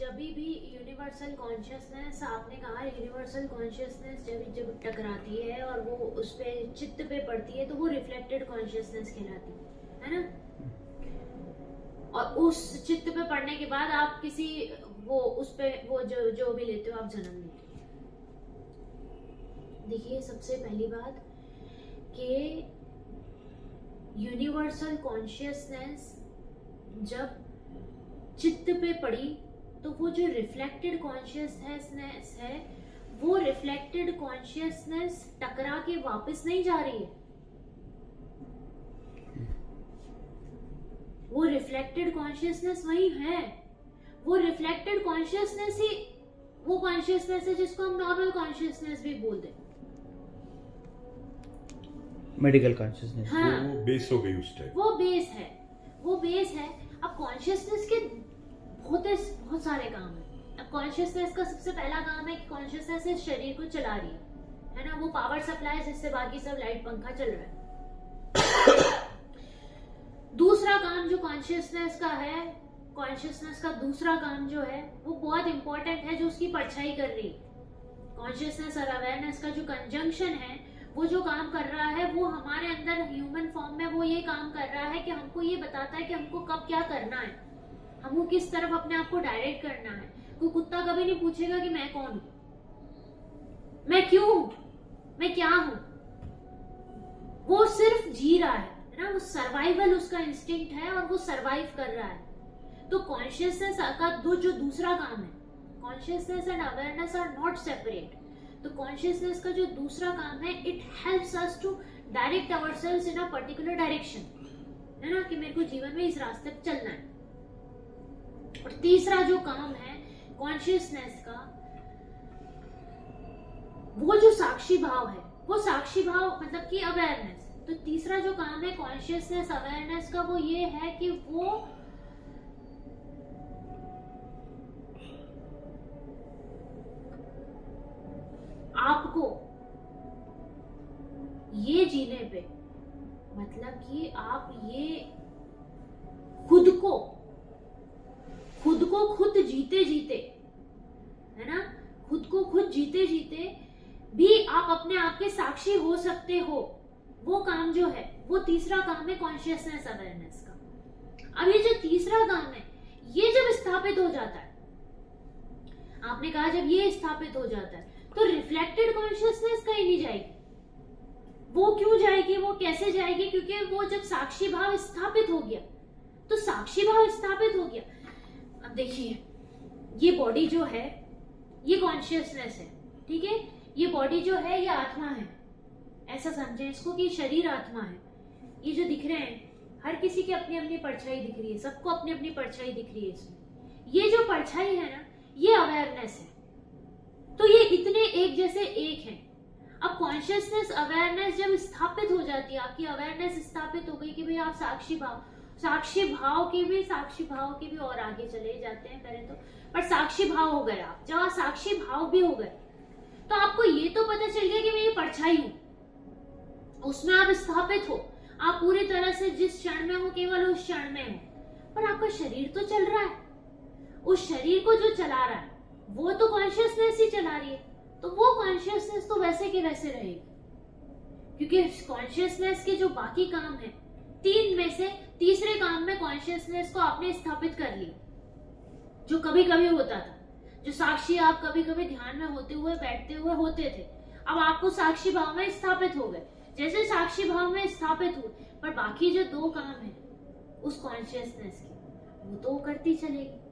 जब भी universal consciousness, आपने कहा यूनिवर्सल कॉन्शियसनेस जब जब टकराती है और वो उस पे चित्त पे पड़ती है तो वो रिफ्लेक्टेड कॉन्शियसनेस कहलाती है ना। और उस चित्त पे पड़ने के बाद आप किसी वो उस पे वो जो भी लेते हो आप जन्म लेते हो। देखिए सबसे पहली बात कि यूनिवर्सल कॉन्शियसनेस जब चित्त पे पड़ी तो वो जो रिफ्लेक्टेड कॉन्शियसनेस है वो रिफ्लेक्टेड कॉन्शियसनेस टकरा के वापस नहीं जा रही है। वो रिफ्लेक्टेड कॉन्शियसनेस वही है। वो रिफ्लेक्टेड कॉन्शियसनेस ही वो कॉन्शियसनेस है जिसको हम नॉर्मल कॉन्शियसनेस भी बोलते हैं, मेडिकल कॉन्शियसनेस। हाँ, वो बेस हो गई उस टाइप। वो बेस है, वो बेस है। अब कॉन्शियसनेस के बहुत सारे काम है। अब कॉन्शियसनेस का सबसे पहला काम है कि कॉन्शियसनेस इस शरीर को चला रही है ना। वो पावर सप्लाई जिससे बाकी सब लाइट पंखा चल रहा है। दूसरा काम जो कॉन्शियसनेस का है, कॉन्शियसनेस का दूसरा काम जो है वो बहुत इंपॉर्टेंट है, जो उसकी परछाई कर रही है। कॉन्शियसनेस और अवेयरनेस का जो कंजंक्शन है वो जो काम कर रहा है वो हमारे अंदर ह्यूमन फॉर्म में वो ये काम कर रहा है कि हमको ये बताता है कि हमको कब क्या करना है, हमको किस तरफ अपने आप को डायरेक्ट करना है। कोई कुत्ता कभी नहीं पूछेगा कि मैं कौन हूं, मैं क्यों हूं, मैं क्या हूं। वो सिर्फ जी रहा है ना। वो सर्वाइवल उसका इंस्टिंक्ट है और वो सर्वाइव कर रहा है। तो कॉन्शियसनेस का जो दूसरा काम है, consciousness and awareness are not separate. तो कॉन्शियसनेस का जो दूसरा काम है, it helps us to direct ourselves in a particular direction, है ना, कि मेरे को जीवन में इस रास्ते पे चलना है। और तीसरा जो काम है कॉन्शियसनेस का, वो जो साक्षी भाव है, वो साक्षी भाव मतलब कि अवेयरनेस। तो तीसरा जो काम है कॉन्शियसनेस अवेयरनेस का वो ये है कि वो आपको ये जीने पे, मतलब कि आप ये खुद को खुद जीते जीते, है ना, खुद को खुद जीते जीते भी आप अपने आप के साक्षी हो सकते हो। वो काम जो है वो तीसरा काम है कॉन्शियसनेस अवेयरनेस का। अब ये जो तीसरा काम है ये जब स्थापित हो जाता है, आपने कहा जब ये स्थापित हो जाता है तो रिफ्लेक्टेड कॉन्शियसनेस कहीं नहीं जाएगी। वो क्यों जाएगी, वो कैसे जाएगी? क्योंकि वो जब साक्षी भाव स्थापित हो गया, तो साक्षी भाव स्थापित हो गया। अब देखिए ये बॉडी जो है ये कॉन्शियसनेस है, ठीक है। ये बॉडी जो है ये आत्मा है, ऐसा समझे इसको कि शरीर आत्मा है। ये जो दिख रहे हैं हर किसी की अपनी अपनी परछाई दिख रही है, सबको अपनी अपनी परछाई दिख रही है इसमें। ये जो परछाई है ना ये अवेयरनेस है। तो ये इतने एक जैसे एक हैं। अब कॉन्शियसनेस अवेयरनेस जब स्थापित हो जाती है, आपकी अवेयरनेस स्थापित हो गई कि भाई आप साक्षी भाव के भी और आगे चले जाते हैं करें तो, पर साक्षी भाव हो गए आप। जब आप साक्षी भाव भी हो गए तो आपको ये तो पता चल गया कि मैं ये परछाई हूं, उसमें आप स्थापित हो। आप पूरी तरह से जिस क्षण में हो केवल उस क्षण में हो, पर आपका शरीर तो चल रहा है। उस शरीर को जो चला रहा है वो तो कॉन्शियसनेस ही चला रही है। तो वो कॉन्शियसनेस तो वैसे के वैसे रहेगी, क्योंकि कॉन्शियसनेस के जो बाकी काम है, तीन में से तीसरे काम में कॉन्शियसनेस को आपने स्थापित कर लिया। जो कभी कभी होता था, जो साक्षी आप कभी कभी ध्यान में होते हुए बैठते हुए होते थे, अब आपको साक्षी भाव में स्थापित हो गए। जैसे साक्षी भाव में स्थापित हुए, पर बाकी जो दो काम है उस कॉन्शियसनेस के वो तो करती चलेगी।